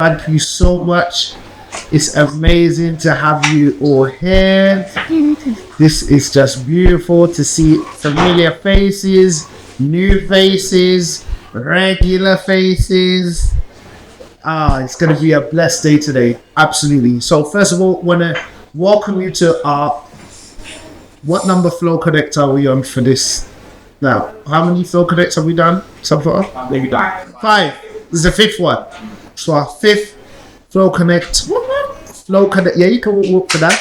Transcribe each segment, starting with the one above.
Thank you so much. It's amazing to have you all here. This is just beautiful to see familiar faces, new faces, regular faces. It's going to be a blessed day today. Absolutely. So first of all, I want to welcome you to our, what number Flow Connect are we on for this? Now, how many Flow Connects have we done so far? Maybe done. 5. This is the 5th one. So our 5th Flow Connect. Yeah, you can walk for that.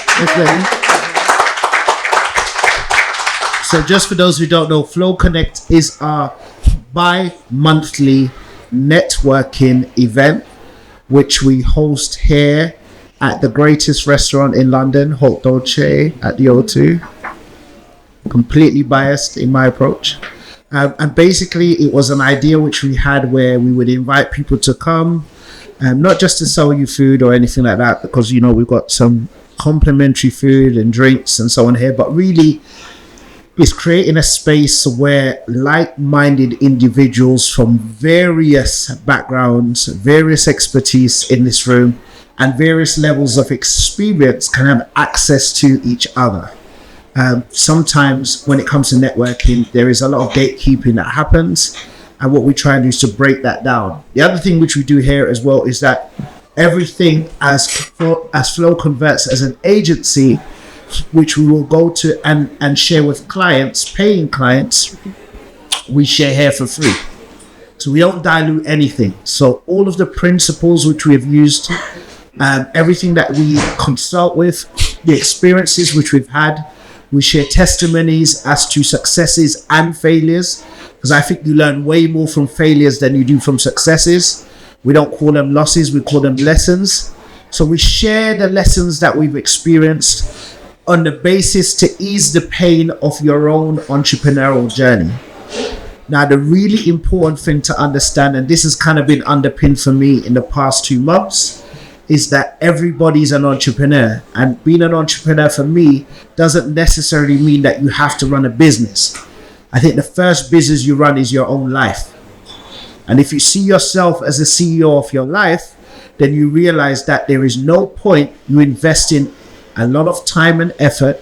So just for those who don't know, Flow Connect is our bi-monthly networking event, which we host here at the greatest restaurant in London, Haute Dolce at the O2. Completely biased in my approach. And basically it was an idea which we had where we would invite people to come, not just to sell you food or anything like that, because, you know, we've got some complimentary food and drinks and so on here, but really it's creating a space where like-minded individuals from various backgrounds, various expertise in this room, and various levels of experience can have access to each other. Sometimes when it comes to networking, there is a lot of gatekeeping that happens, and what we try and do is to break that down. The other thing which we do here as well is that everything as Flow converts as an agency, which we will go to and share with clients, paying clients, we share here for free. So we don't dilute anything. So all of the principles which we have used, everything that we consult with, the experiences which we've had, we share testimonies as to successes and failures, because I think you learn way more from failures than you do from successes. We don't call them losses, we call them lessons. So we share the lessons that we've experienced on the basis to ease the pain of your own entrepreneurial journey. Now, the really important thing to understand, and this has kind of been underpinned for me in the past 2 months, is that everybody's an entrepreneur. And being an entrepreneur for me doesn't necessarily mean that you have to run a business. I think the first business you run is your own life. And if you see yourself as the CEO of your life, then you realize that there is no point you investing a lot of time and effort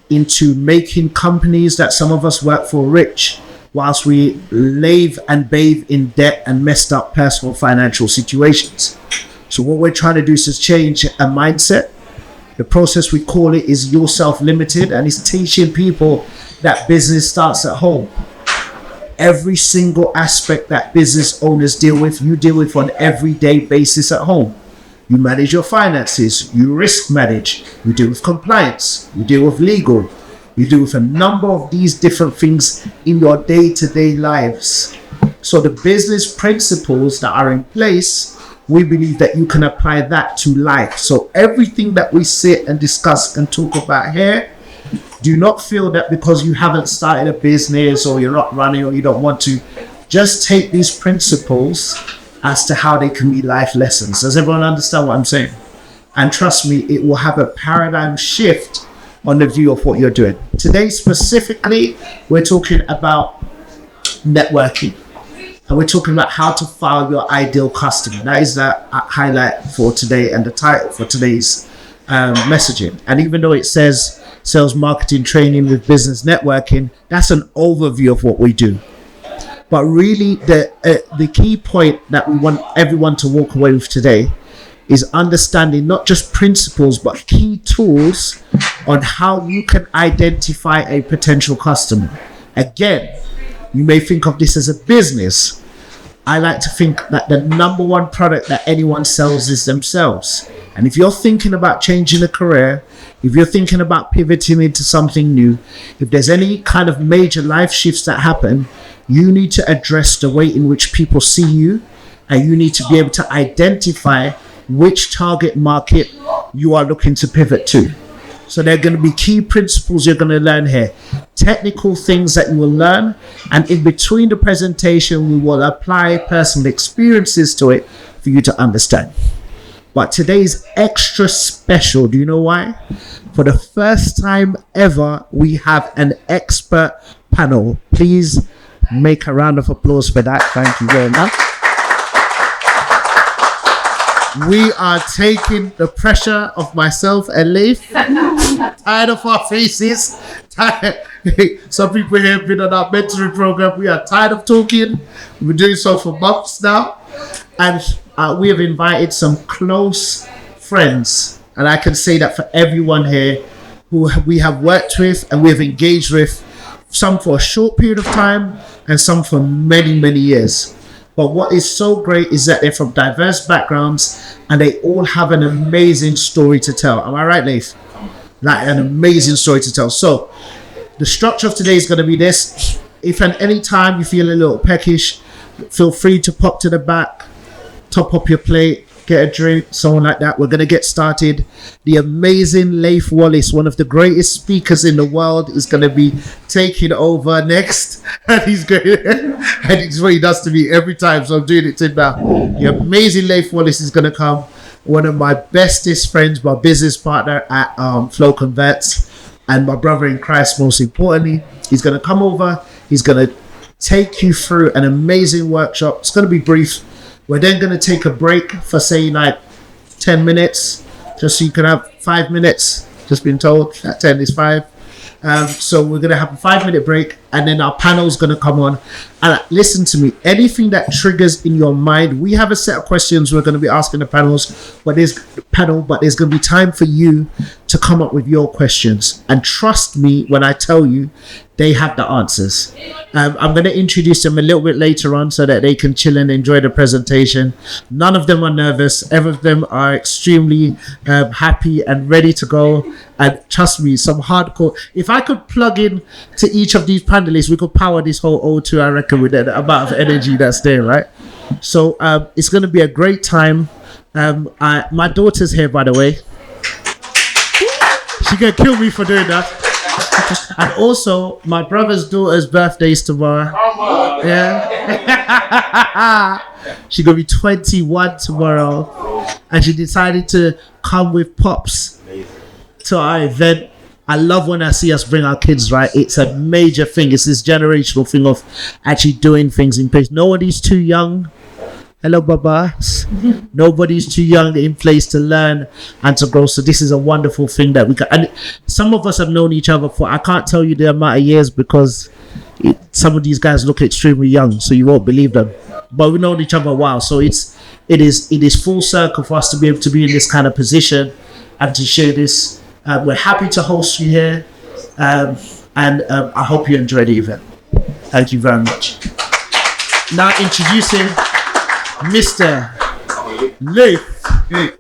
into making companies that some of us work for rich, whilst we lave and bathe in debt and messed up personal financial situations. So what we're trying to do is to change a mindset. The process, we call it, is yourself limited, and it's teaching people that business starts at home. Every single aspect that business owners deal with, you deal with on an everyday basis at home. You manage your finances, you risk manage, you deal with compliance, you deal with legal, you deal with a number of these different things in your day-to-day lives. So the business principles that are in place, we believe that you can apply that to life. So everything that we sit and discuss and talk about here, do not feel that because you haven't started a business or you're not running or you don't want to, just take these principles as to how they can be life lessons. Does everyone understand what I'm saying? And trust me, it will have a paradigm shift on the view of what you're doing. Today specifically, we're talking about networking. And we're talking about how to find your ideal customer. That is the highlight for today and the title for today's messaging. And even though it says sales marketing training with business networking, that's an overview of what we do. But really the key point that we want everyone to walk away with today is understanding not just principles, but key tools on how you can identify a potential customer. Again, you may think of this as a business. I like to think that the number one product that anyone sells is themselves. And if you're thinking about changing a career, if you're thinking about pivoting into something new, if there's any kind of major life shifts that happen, you need to address the way in which people see you, and you need to be able to identify which target market you are looking to pivot to. So there are going to be key principles you're going to learn here, technical things that you will learn, and in between the presentation, we will apply personal experiences to it for you to understand. But today is extra special. Do you know why? For the first time ever, we have an expert panel. Please make a round of applause for that. Thank you very much. We are taking the pressure of myself and Leif. Tired of our faces. Tired. Some people here have been on our mentoring program. We are tired of talking. We've been doing so for months now. And we have invited some close friends. And I can say that for everyone here who we have worked with and we have engaged with, some for a short period of time and some for many, many years. But what is so great is that they're from diverse backgrounds and they all have an amazing story to tell. Am I right, Leif? Like an amazing story to tell. So the structure of today is going to be this. If at any time you feel a little peckish, feel free to pop to the back, top up your plate, get a drink, something like that. We're going to get started. The amazing Leif Wallace, one of the greatest speakers in the world, is going to be taking over next. And he's going and it's what he does to me every time. So I'm doing it to him now. The amazing Leif Wallace is going to come. One of my bestest friends, my business partner at Flow Converts, and my brother in Christ, most importantly. He's going to come over. He's going to take you through an amazing workshop. It's going to be brief. We're then going to take a break for, say, like 10 minutes, just so you can have 5 minutes. Just been told that 10 is 5. So we're going to have a 5-minute break, and then our panel is going to come on. And listen to me, anything that triggers in your mind, we have a set of questions we're going to be asking the panels, but there's going to be time for you to come up with your questions. And trust me when I tell you, they have the answers. I'm going to introduce them a little bit later on so that they can chill and enjoy the presentation. None of them are nervous. Every of them are extremely happy and ready to go. And trust me, some hardcore. If I could plug in to each of these panelists, we could power this whole O2, I reckon, with the amount of energy that's there, right? So it's going to be a great time. My daughter's here, by the way. She can kill me for doing that. And also, my brother's daughter's birthday is tomorrow. Yeah. She's going to be 21 tomorrow. And she decided to come with Pops to our event. I love when I see us bring our kids, right? It's a major thing. It's this generational thing of actually doing things in place. Nobody's too young. Hello, Babas. Nobody's too young in place to learn and to grow. So this is a wonderful thing that we can. And some of us have known each other for, I can't tell you the amount of years because some of these guys look extremely young, so you won't believe them. But we've known each other a while, so it is full circle for us to be able to be in this kind of position and to share this. We're happy to host you here, and I hope you enjoy the event. Thank you very much. Now introducing Mr. Leif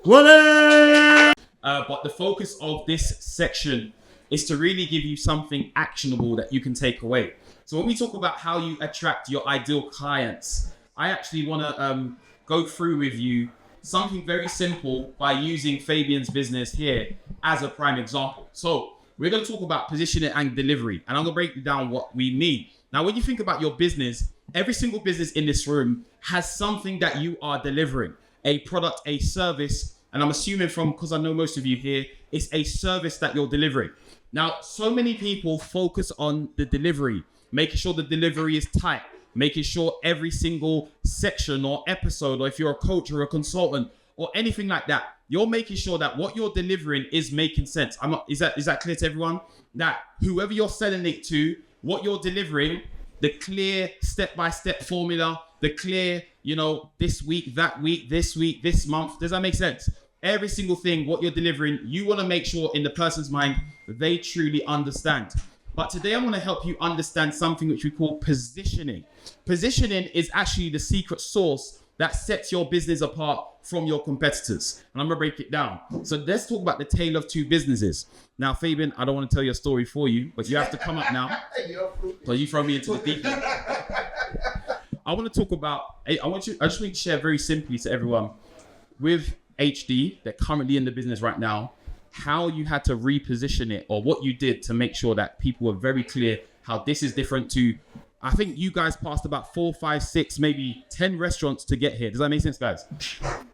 Wallace. But the focus of this section is to really give you something actionable that you can take away. So when we talk about how you attract your ideal clients, I actually want to go through with you something very simple by using Fabian's business here as a prime example. So we're going to talk about positioning and delivery, and I'm going to break down what we mean. Now, when you think about your business, every single business in this room has something that you are delivering, a product, a service, and I'm assuming because I know most of you here, it's a service that you're delivering. Now, so many people focus on the delivery, making sure the delivery is tight, making sure every single section or episode, or if you're a coach or a consultant or anything like that, you're making sure that what you're delivering is making sense. Is that clear to everyone? That whoever you're selling it to, what you're delivering, the clear step-by-step formula, the clear, this week, that week, this month. Does that make sense? Every single thing, what you're delivering, you want to make sure in the person's mind they truly understand. But today I want to help you understand something which we call positioning. Positioning is actually the secret sauce that sets your business apart from your competitors. And I'm going to break it down. So let's talk about the tale of two businesses. Now, Fabian, I don't want to tell your story for you, but you have to come up now. So you throw me into the deep end. I want to talk about, I just want to share very simply to everyone with HD, they're currently in the business right now, how you had to reposition it or what you did to make sure that people were very clear how this is different to, I think you guys passed about 4, 5, 6, maybe 10 restaurants to get here. Does that make sense, guys?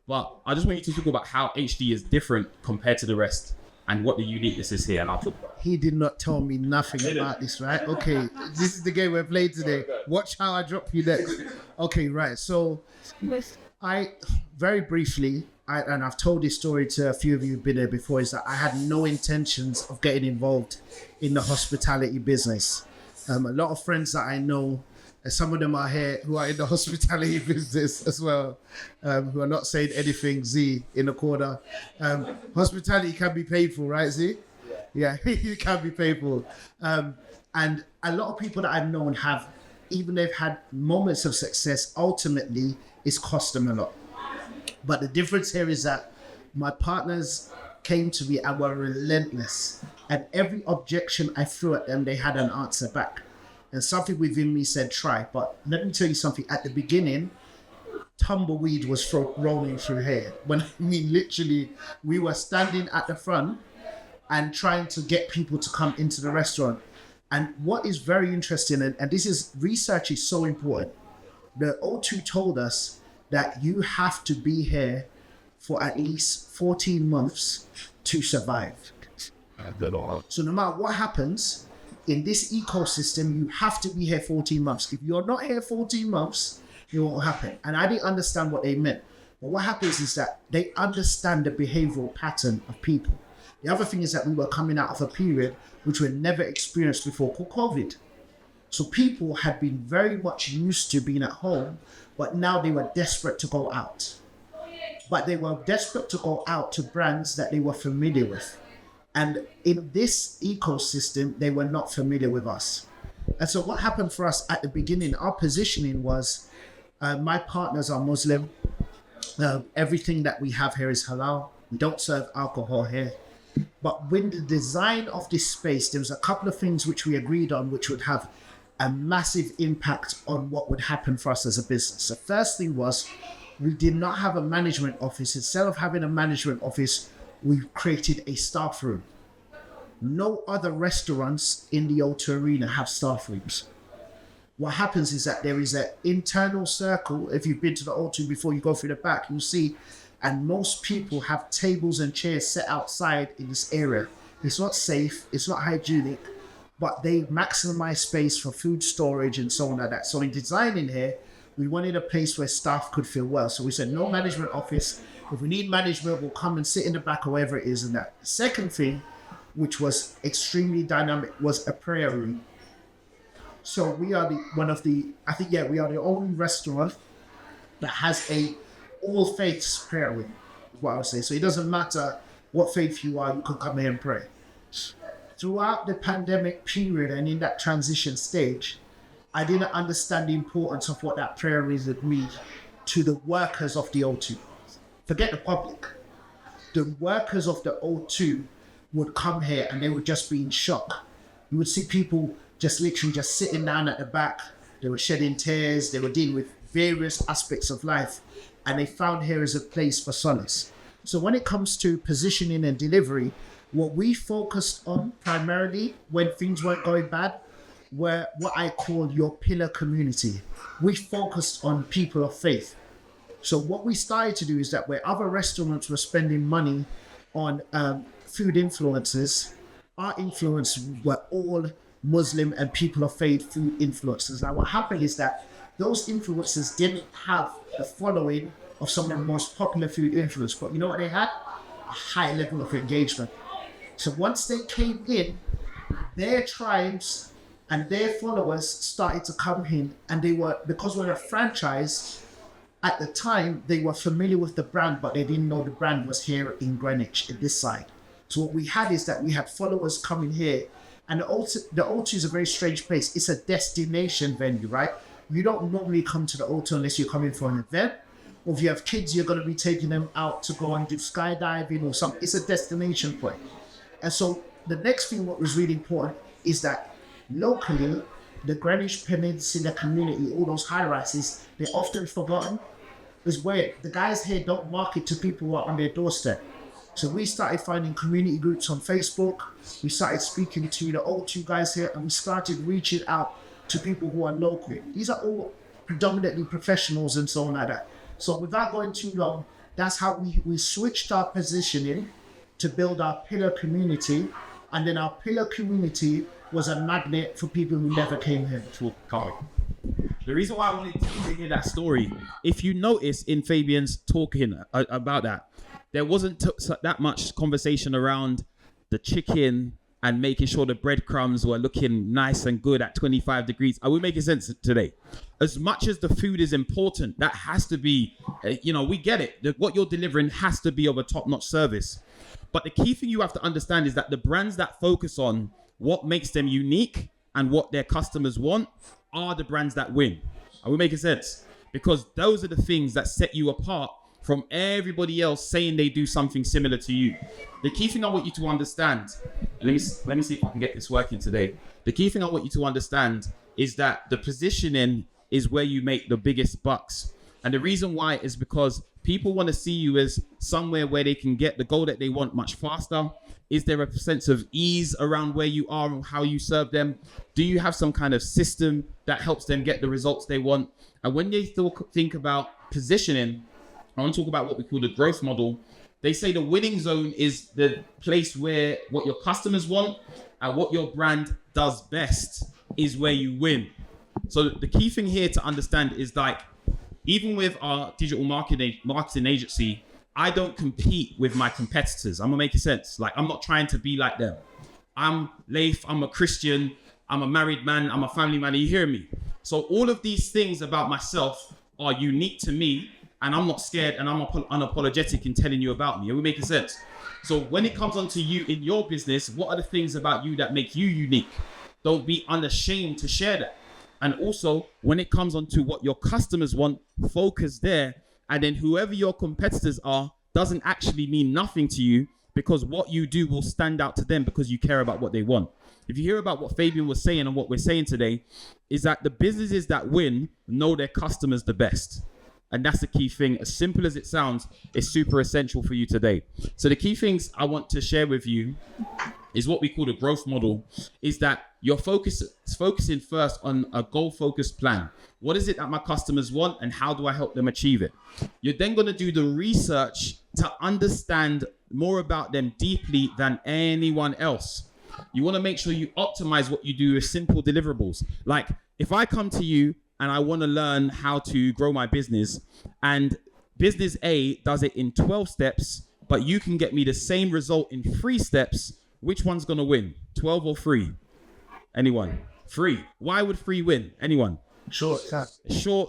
But I just want you to talk about how HD is different compared to the rest and what the uniqueness is here. And I'll talk about it. He did not tell me nothing about this, right? Okay, this is the game we're playing today. Watch how I drop you next. Okay, right. So I, very briefly, and I've told this story to a few of you who've been there before, is that I had no intentions of getting involved in the hospitality business. A lot of friends that I know, some of them are here who are in the hospitality business as well, who are not saying anything, Z, in the corner. Hospitality can be painful, right, Z? Yeah, it can be painful. And a lot of people that I've known have, even they've had moments of success, ultimately it's cost them a lot. But the difference here is that my partners came to me and were relentless. And every objection I threw at them, they had an answer back. And something within me said, try. But let me tell you something. At the beginning, tumbleweed was rolling through here. When I mean literally, we were standing at the front and trying to get people to come into the restaurant. And what is very interesting, and this is, research is so important. The O2 told us that you have to be here for at least 14 months to survive. So no matter what happens in this ecosystem, you have to be here 14 months. If you're not here 14 months, it won't happen. And I didn't understand what they meant. But what happens is that they understand the behavioral pattern of people. The other thing is that we were coming out of a period which we had never experienced before, called COVID. So people had been very much used to being at home, but now they were desperate to go out. But they were desperate to go out to brands that they were familiar with. And in this ecosystem, they were not familiar with us. And so what happened for us at the beginning, our positioning was, my partners are Muslim. Everything that we have here is halal. We don't serve alcohol here. But with the design of this space, there was a couple of things which we agreed on, which would have a massive impact on what would happen for us as a business. The first thing was, we did not have a management office. Instead of having a management office, we created a staff room. No other restaurants in the O2 Arena have staff rooms. What happens is that there is an internal circle. If you've been to the O2 before, you go through the back, you'll see, and most people have tables and chairs set outside in this area. It's not safe, it's not hygienic, but they maximize space for food storage and so on like that. So in designing here, we wanted a place where staff could feel well. So we said no management office. If we need management, we'll come and sit in the back or wherever it is. And that. The second thing, which was extremely dynamic, was a prayer room. So we are we are the only restaurant that has a all faiths prayer room, is what I would say. So it doesn't matter what faith you are, you can come here and pray. Throughout the pandemic period and in that transition stage, I didn't understand the importance of what that prayer room would mean to the workers of the O2. Forget the public. The workers of the O2 would come here and they would just be in shock. You would see people just literally just sitting down at the back. They were shedding tears. They were dealing with various aspects of life. And they found here as a place for solace. So when it comes to positioning and delivery, what we focused on primarily when things weren't going bad were what I call your pillar community. We focused on people of faith. So what we started to do is that where other restaurants were spending money on food influencers, our influencers were all Muslim and people of faith food influencers. Now what happened is that those influencers didn't have the following of some of the most popular food influencers, but you know what they had? A high level of engagement. So once they came in, their tribes and their followers started to come in, and they were, because we're a franchise, at the time they were familiar with the brand, but they didn't know the brand was here in Greenwich, in this side. So what we had is that we had followers coming here, and the O2 is a very strange place. It's a destination venue, right? You don't normally come to the O2 unless you're coming for an event, or if you have kids, you're going to be taking them out to go and do skydiving or something. It's a destination point. And so the next thing what was really important is that locally, the Greenwich Peninsula community, all those high-rises, they're often forgotten. It's where the guys here don't market to people who are on their doorstep. So we started finding community groups on Facebook. We started speaking to the O2 guys here, and we started reaching out to people who are local. These are all predominantly professionals and so on like that. So without going too long, that's how we switched our positioning to build our pillar community. And then our pillar community was a magnet for people who never came here. The reason why I wanted to hear that story, if you notice in Fabian's talking about that, there wasn't that much conversation around the chicken and making sure the breadcrumbs were looking nice and good at 25 degrees. Are we making sense today? As much as the food is important, that has to be, we get it. What you're delivering has to be of a top-notch service. But the key thing you have to understand is that the brands that focus on what makes them unique and what their customers want are the brands that win. Are we making sense? Because those are the things that set you apart from everybody else saying they do something similar to you. The key thing I want you to understand, let me see if I can get this working today. The key thing I want you to understand is that the positioning is where you make the biggest bucks. And the reason why is because people want to see you as somewhere where they can get the goal that they want much faster. Is there a sense of ease around where you are and how you serve them? Do you have some kind of system that helps them get the results they want? And when they think about positioning, I want to talk about what we call the growth model. They say the winning zone is the place where what your customers want and what your brand does best is where you win. So the key thing here to understand is like, even with our digital marketing agency, I don't compete with my competitors. I'm gonna make it sense. Like, I'm not trying to be like them. I'm Leif, I'm a Christian, I'm a married man, I'm a family man. Are you hearing me? So all of these things about myself are unique to me, and I'm not scared, and I'm unapologetic in telling you about me. Are we making sense? So when it comes on to you in your business, what are the things about you that make you unique? Don't be unashamed to share that. And also, when it comes on to what your customers want, focus there. And then whoever your competitors are doesn't actually mean nothing to you, because what you do will stand out to them because you care about what they want. If you hear about what Fabian was saying and what we're saying today, is that the businesses that win know their customers the best. And that's the key thing. As simple as it sounds, it's super essential for you today. So the key things I want to share with you is what we call the growth model, is that you're focusing first on a goal-focused plan. What is it that my customers want and how do I help them achieve it? You're then going to do the research to understand more about them deeply than anyone else. You want to make sure you optimize what you do with simple deliverables. Like, if I come to you and I want to learn how to grow my business, and business A does it in 12 steps, but you can get me the same result in 3 steps, which one's going to win? 12 or 3? Anyone? 3. Why would 3 win? Anyone? Short,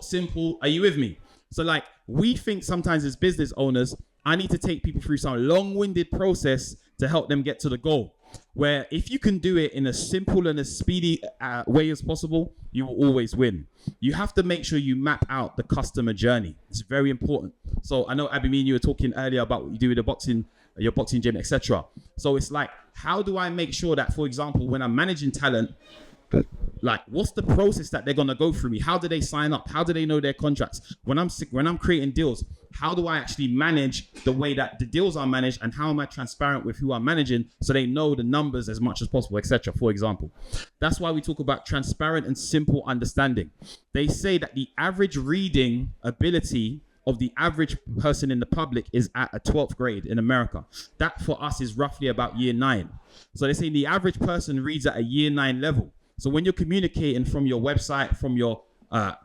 simple. Are you with me? So like, we think sometimes as business owners, I need to take people through some long-winded process to help them get to the goal. Where if you can do it in a simple and a speedy way as possible, you will always win. You have to make sure you map out the customer journey. It's very important. So I know, Abby, me and you were talking earlier about what you do with the boxing, your boxing gym, etc. So it's like, how do I make sure that, for example, when I'm managing talent, like, what's the process that they're gonna go through me? How do they sign up? How do they know their contracts? When I'm creating deals, how do I actually manage the way that the deals are managed, and how am I transparent with who I'm managing so they know the numbers as much as possible, etc. For example, that's why we talk about transparent and simple understanding. They say that the average reading ability of the average person in the public is at a 12th grade in America. That for us is roughly about year 9. So they say the average person reads at a year 9 level. So when you're communicating from your website, from your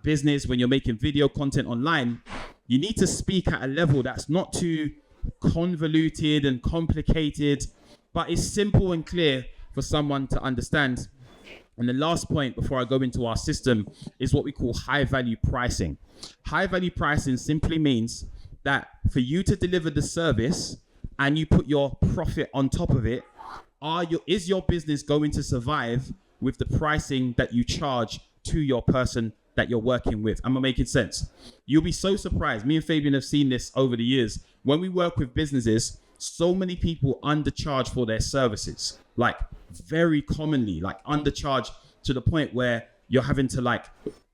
business, when you're making video content online, you need to speak at a level that's not too convoluted and complicated, but is simple and clear for someone to understand. And the last point before I go into our system is what we call high value pricing. High value pricing simply means that for you to deliver the service and you put your profit on top of it, is your business going to survive with the pricing that you charge to your person that you're working with? Am I making sense? You'll be so surprised. Me and Fabian have seen this over the years. When we work with businesses, so many people undercharge for their services, like very commonly, like undercharge to the point where you're having to like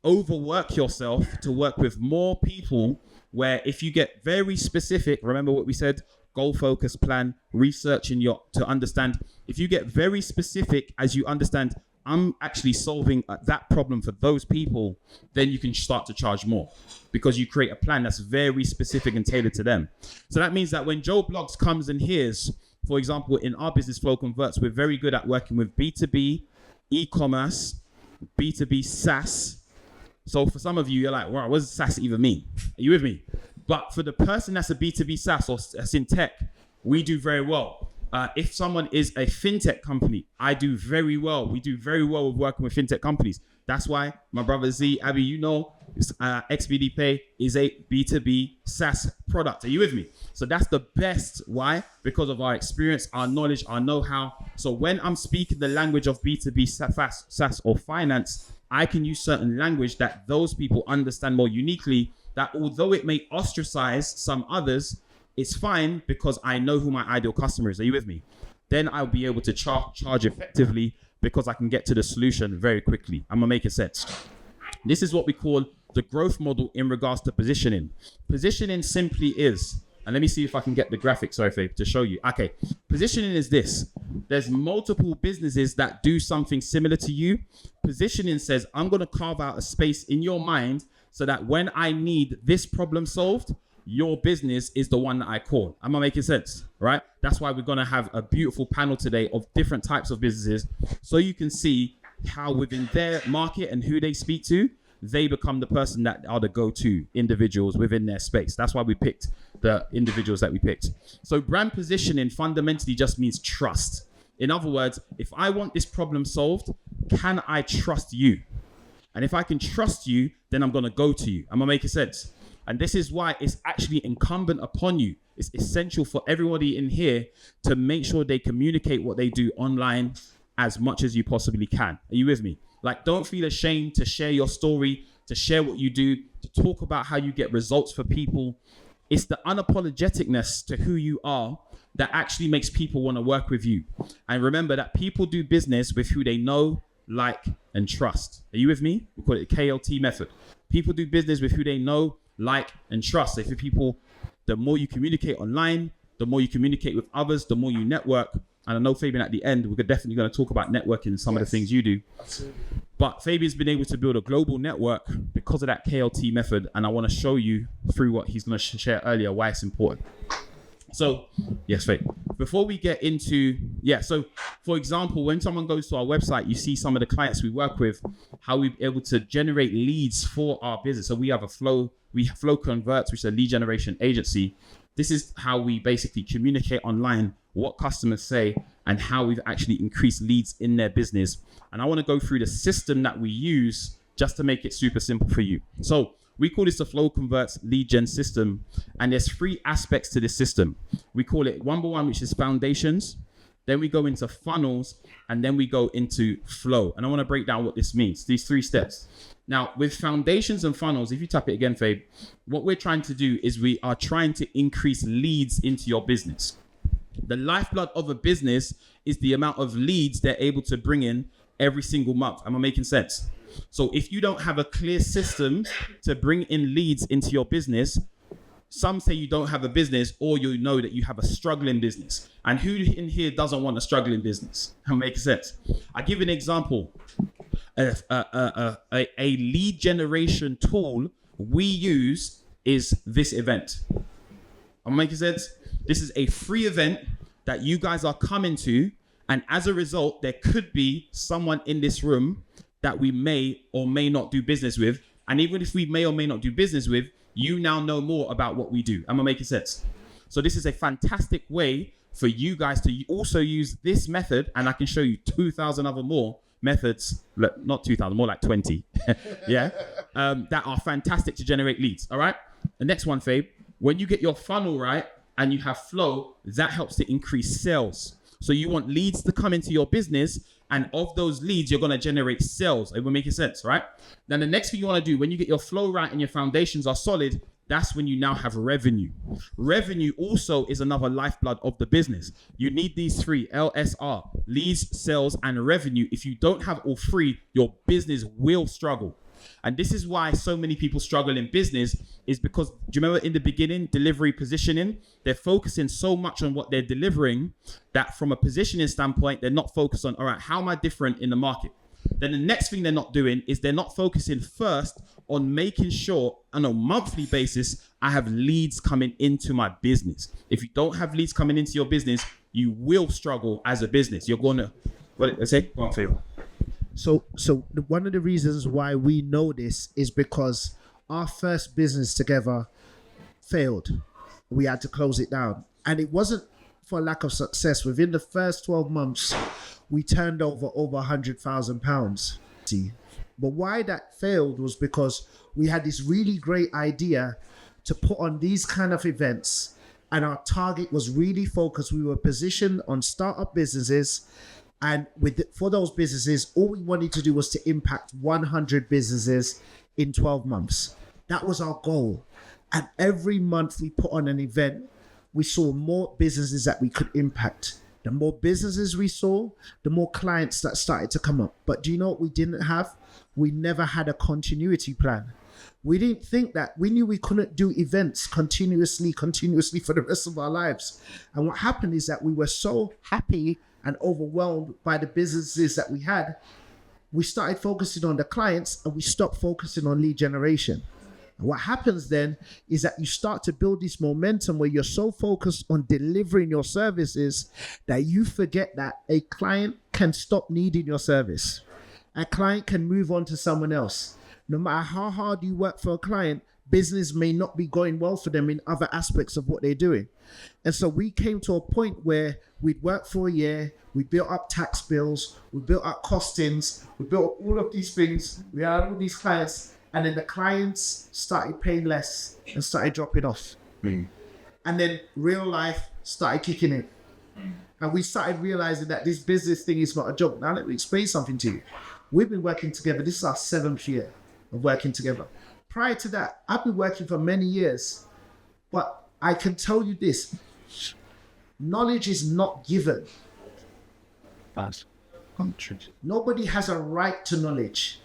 overwork yourself to work with more people, where if you get very specific, remember what we said, goal focus plan, researching to understand. If you get very specific as you understand, I'm actually solving that problem for those people, then you can start to charge more because you create a plan that's very specific and tailored to them. So that means that when Joe Blogs comes and hears, for example, in our business Flow Converts, we're very good at working with B2B, e-commerce, B2B SaaS, So for some of you, you're like, wow, what does SaaS even mean? Are you with me? But for the person that's a B2B SaaS or that's in tech, we do very well. If someone is a fintech company, I do very well. We do very well with working with fintech companies. That's why my brother Z, Abby, you know, XBD Pay is a B2B SaaS product. Are you with me? So that's the best. Why? Because of our experience, our knowledge, our know-how. So when I'm speaking the language of B2B SaaS or finance, I can use certain language that those people understand more uniquely, that although it may ostracize some others, it's fine because I know who my ideal customer is. Are you with me? Then I'll be able to charge effectively because I can get to the solution very quickly. I'm gonna make it sense. This is what we call the growth model in regards to positioning. Positioning simply is, and let me see if I can get the graphic, sorry, Fabe, to show you. Okay, positioning is this. There's multiple businesses that do something similar to you. Positioning says, I'm gonna carve out a space in your mind so that when I need this problem solved, your business is the one that I call. Am I making sense? Right? That's why we're going to have a beautiful panel today of different types of businesses so you can see how within their market and who they speak to, they become the person that are the go-to individuals within their space. That's why we picked the individuals that we picked. So brand positioning fundamentally just means trust. In other words, if I want this problem solved, can I trust you? And if I can trust you, then I'm going to go to you. Am I making sense? And this is why it's actually incumbent upon you. It's essential for everybody in here to make sure they communicate what they do online as much as you possibly can. Are you with me? Like, don't feel ashamed to share your story, to share what you do, to talk about how you get results for people. It's the unapologeticness to who you are that actually makes people want to work with you. And remember that people do business with who they know, like, and trust. Are you with me? We call it the KLT method. People do business with who they know, like, and trust. So if people, the more you communicate online, the more you communicate with others, the more you network. And I know, Fabian, at the end, we're definitely going to talk about networking and some of the things you do. Absolutely. But Fabian's been able to build a global network because of that KLT method. And I want to show you through what he's going to share earlier, why it's important. So, yes, Fabian. Before we get into, so for example, when someone goes to our website, you see some of the clients we work with, how we're able to generate leads for our business. So we have Flow Converts, which is a lead generation agency. This is how we basically communicate online, what customers say, and how we've actually increased leads in their business. And I want to go through the system that we use just to make it super simple for you. So we call this the Flow Converts lead gen system. And there's 3 aspects to this system. We call it number 1, which is foundations. Then we go into funnels, and then we go into flow. And I want to break down what this means, these 3 steps. Now, with foundations and funnels, if you tap it again, Fabe, what we're trying to do is we are trying to increase leads into your business. The lifeblood of a business is the amount of leads they're able to bring in every single month. Am I making sense? So if you don't have a clear system to bring in leads into your business, some say you don't have a business, or you know that you have a struggling business. And who in here doesn't want a struggling business? Am I making sense? I give an example. A lead generation tool we use is this event. Am I making sense? This is a free event that you guys are coming to, and as a result, there could be someone in this room that we may or may not do business with. And even if we may or may not do business with, you now know more about what we do. Am I making sense? So this is a fantastic way for you guys to also use this method, and I can show you 2,000 other more methods, not 2,000, more like 20, that are fantastic to generate leads. All right. The next one, Fabe, when you get your funnel right and you have flow, that helps to increase sales. So you want leads to come into your business, and of those leads, you're going to generate sales. It will make sense, right? Then the next thing you want to do, when you get your flow right and your foundations are solid, that's when you now have revenue. Revenue also is another lifeblood of the business. You need these 3, LSR, leads, sales, and revenue. If you don't have all 3, your business will struggle. And this is why so many people struggle in business, is because, do you remember in the beginning, delivery, positioning, they're focusing so much on what they're delivering that from a positioning standpoint, they're not focused on, all right, how am I different in the market? Then the next thing they're not doing is they're not focusing first on making sure on a monthly basis, I have leads coming into my business. If you don't have leads coming into your business, you will struggle as a business. You're going to, what did I say? Go on, favor. One of the reasons why we know this is because our first business together failed. We had to close it down, and it wasn't for lack of success. Within the first 12 months, we turned over £100,000. But why that failed was because we had this really great idea to put on these kind of events, and our target was really focused. We were positioned on startup businesses, and for those businesses, all we wanted to do was to impact 100 businesses in 12 months. That was our goal. And every month we put on an event, we saw more businesses that we could impact. The more businesses we saw, the more clients that started to come up. But do you know what we didn't have? We never had a continuity plan. We didn't think that. We knew we couldn't do events continuously for the rest of our lives. And what happened is that we were so happy and overwhelmed by the businesses that we had, we started focusing on the clients and we stopped focusing on lead generation. And what happens then is that you start to build this momentum where you're so focused on delivering your services that you forget that a client can stop needing your service. A client can move on to someone else. No matter how hard you work for a client, business may not be going well for them in other aspects of what they're doing. And so we came to a point where we'd worked for a year, we built up tax bills, we built up costings, we built up all of these things, we had all these clients, and then the clients started paying less and started dropping off. And then real life started kicking in. And we started realizing that this business thing is not a joke. Now let me explain something to you. We've been working together. This is our 7th year of working together. Prior to that, I've been working for many years, but I can tell you this, knowledge is not given. Nobody has a right to knowledge.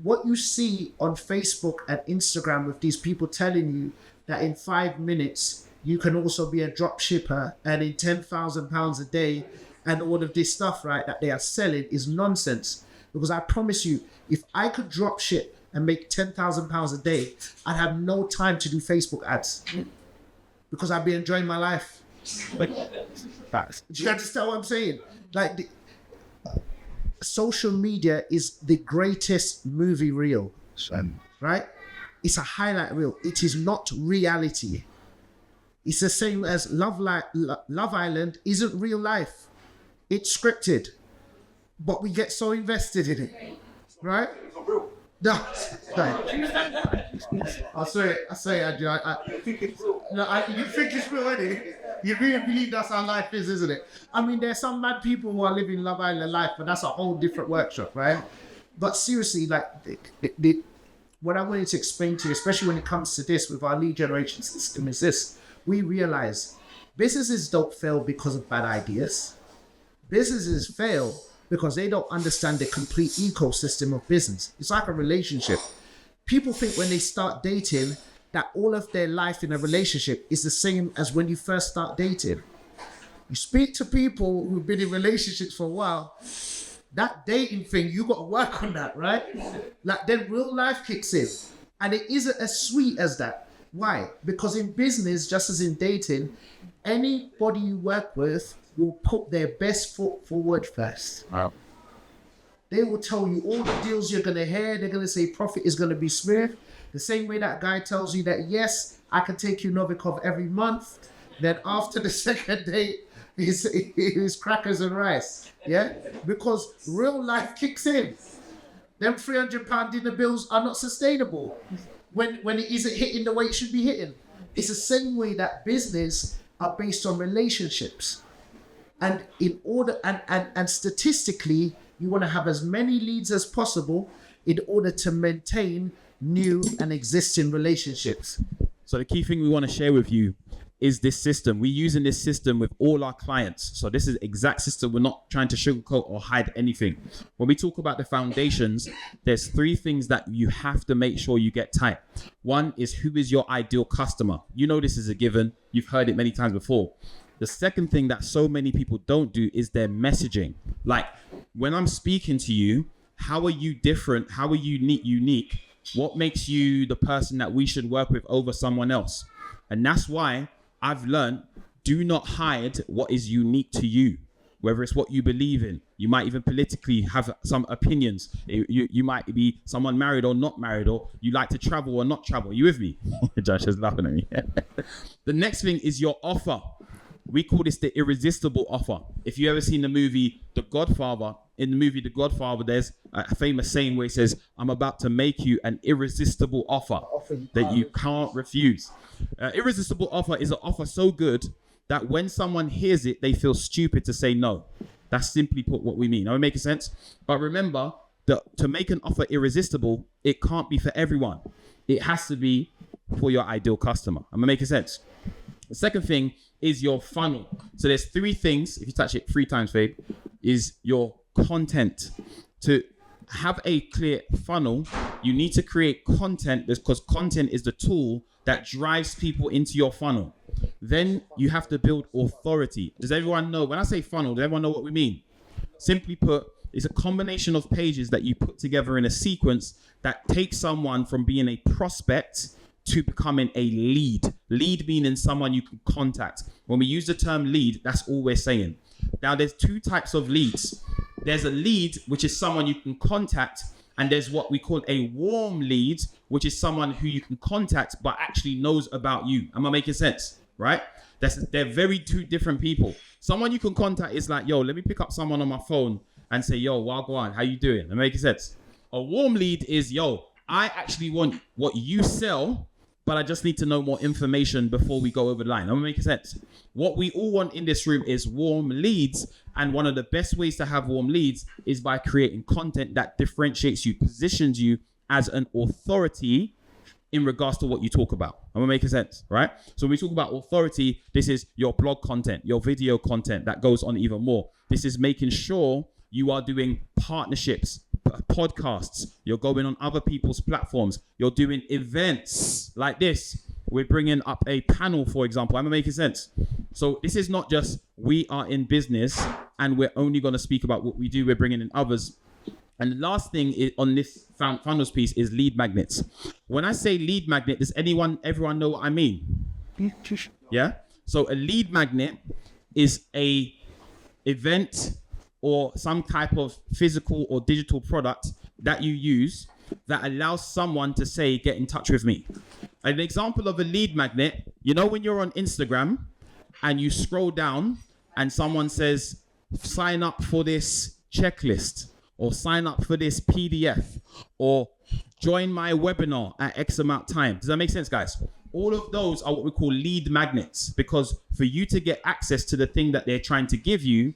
What you see on Facebook and Instagram with these people telling you that in 5 minutes, you can also be a drop shipper and in £10,000 a day and all of this stuff, right, that they are selling is nonsense. Because I promise you, if I could drop ship and make £10,000 a day, I'd have no time to do Facebook ads because I'd be enjoying my life. Do you understand what I'm saying? Like, social media is the greatest movie reel, right? It's a highlight reel. It is not reality. It's the same as Love Island isn't real life. It's scripted, but we get so invested in it, right? No, I say, Andrew. You think it's real, isn't it? You really believe that's how life is, isn't it? I mean, there's some mad people who are living Love Island life, but that's a whole different workshop, right? But seriously, like, what I wanted to explain to you, especially when it comes to this with our lead generation system, is this. We realize businesses don't fail because of bad ideas. Businesses fail because they don't understand the complete ecosystem of business. It's like a relationship. People think when they start dating that all of their life in a relationship is the same as when you first start dating. You speak to people who've been in relationships for a while, that dating thing, you got to work on that, right? Like, then real life kicks in. And it isn't as sweet as that. Why? Because in business, just as in dating, anybody you work with will put their best foot forward first. Wow. They will tell you all the deals you're going to hear. They're going to say profit is going to be smooth. The same way that guy tells you that, yes, I can take you Novikov every month. Then after the second date, it's crackers and rice. Yeah? Because real life kicks in. Them £300 dinner bills are not sustainable when it isn't hitting the way it should be hitting. It's the same way that business are based on relationships. And in order, and statistically, you want to have as many leads as possible in order to maintain new and existing relationships. So the key thing we want to share with you is this system. We're using this system with all our clients. So this is the exact system. We're not trying to sugarcoat or hide anything. When we talk about the foundations, there's 3 things that you have to make sure you get tight. One is, who is your ideal customer? You know this is a given. You've heard it many times before. The second thing that so many people don't do is their messaging. Like, when I'm speaking to you, how are you different? How are you unique? What makes you the person that we should work with over someone else? And that's why I've learned, do not hide what is unique to you. whether it's what you believe in. You might even politically have some opinions. You might be someone married or not married, or you like to travel or not travel. Are you with me? Josh is laughing at me. The next thing is your offer. We call this the irresistible offer. If you ever seen the movie The Godfather, in the movie The Godfather, there's a famous saying where it says, I'm about to make you an irresistible offer that you can't refuse. Irresistible offer is an offer so good that when someone hears it, they feel stupid to say no. That's simply put what we mean. Am I making sense? But remember that to make an offer irresistible, it can't be for everyone. It has to be for your ideal customer. Am I making sense? The second thing is your funnel. So there's three things, if you touch it 3 times, babe, is your content. To have a clear funnel, you need to create content, because content is the tool that drives people into your funnel. Then you have to build authority. Does everyone know? When I say funnel, does everyone know what we mean? Simply put, it's a combination of pages that you put together in a sequence that takes someone from being a prospect to becoming a lead. Lead meaning someone you can contact. When we use the term lead, that's all we're saying. Now, there's 2 types of leads. There's a lead, which is someone you can contact, and there's what we call a warm lead, which is someone who you can contact but actually knows about you. Am I making sense? Right? They're very 2 different people. Someone you can contact is like, yo, let me pick up someone on my phone and say, yo, Wagwan, how you doing? Am I making sense? A warm lead is, yo, I actually want what you sell, but I just need to know more information before we go over the line. Am I making sense? What we all want in this room is warm leads. And one of the best ways to have warm leads is by creating content that differentiates you, positions you as an authority in regards to what you talk about. Am I making sense? Right? So when we talk about authority, this is your blog content, your video content that goes on even more. This is making sure you are doing partnerships, podcasts, you're going on other people's platforms, you're doing events like this. We're bringing up a panel, for example. Am I making sense? So this is not just we are in business and we're only going to speak about what we do. We're bringing in others. And the last thing is, on this funnels piece, is lead magnets. When I say lead magnet, does everyone know what I mean? Yeah? So a lead magnet is a event or some type of physical or digital product that you use that allows someone to say, get in touch with me. An example of a lead magnet, you know when you're on Instagram and you scroll down and someone says, sign up for this checklist, or sign up for this PDF, or join my webinar at X amount time. Does that make sense, guys? All of those are what we call lead magnets, because for you to get access to the thing that they're trying to give you,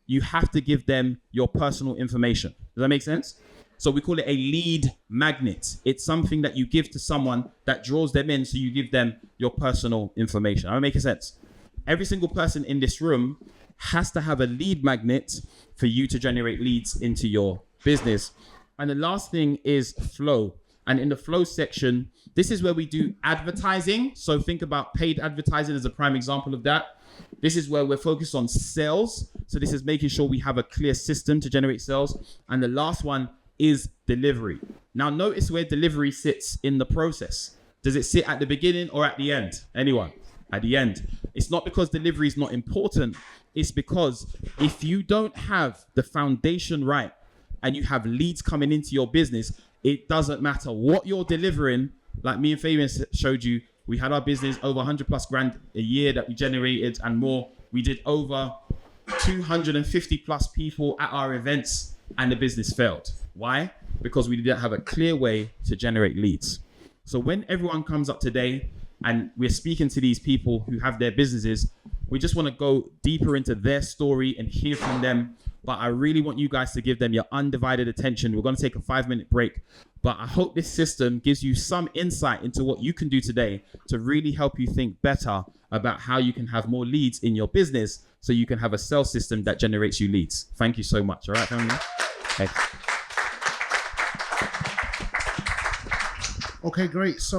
you have to give them your personal information. Does that make sense? So we call it a lead magnet. It's something that you give to someone that draws them in, so you give them your personal information. Am I making sense? Every single person in this room has to have a lead magnet for you to generate leads into your business. And the last thing is flow. And in the flow section, this is where we do advertising. So think about paid advertising as a prime example of that. This is where we're focused on sales. So this is making sure we have a clear system to generate sales. And the last one is delivery. Now notice where delivery sits in the process. Does it sit at the beginning or at the end? Anyone? At the end. It's not because delivery is not important. It's because if you don't have the foundation right and you have leads coming into your business, it doesn't matter what you're delivering. Like me and Fabian showed you, we had our business over 100 plus grand a year that we generated and more. We did over 250 plus people at our events and the business failed. Why? Because we didn't have a clear way to generate leads. So when everyone comes up today and we're speaking to these people who have their businesses, we just want to go deeper into their story and hear from them. But I really want you guys to give them your undivided attention. We're going to take a 5-minute break. But I hope this system gives you some insight into what you can do today to really help you think better about how you can have more leads in your business so you can have a sales system that generates you leads. Thank you so much. All right, family? Okay. Okay, great. So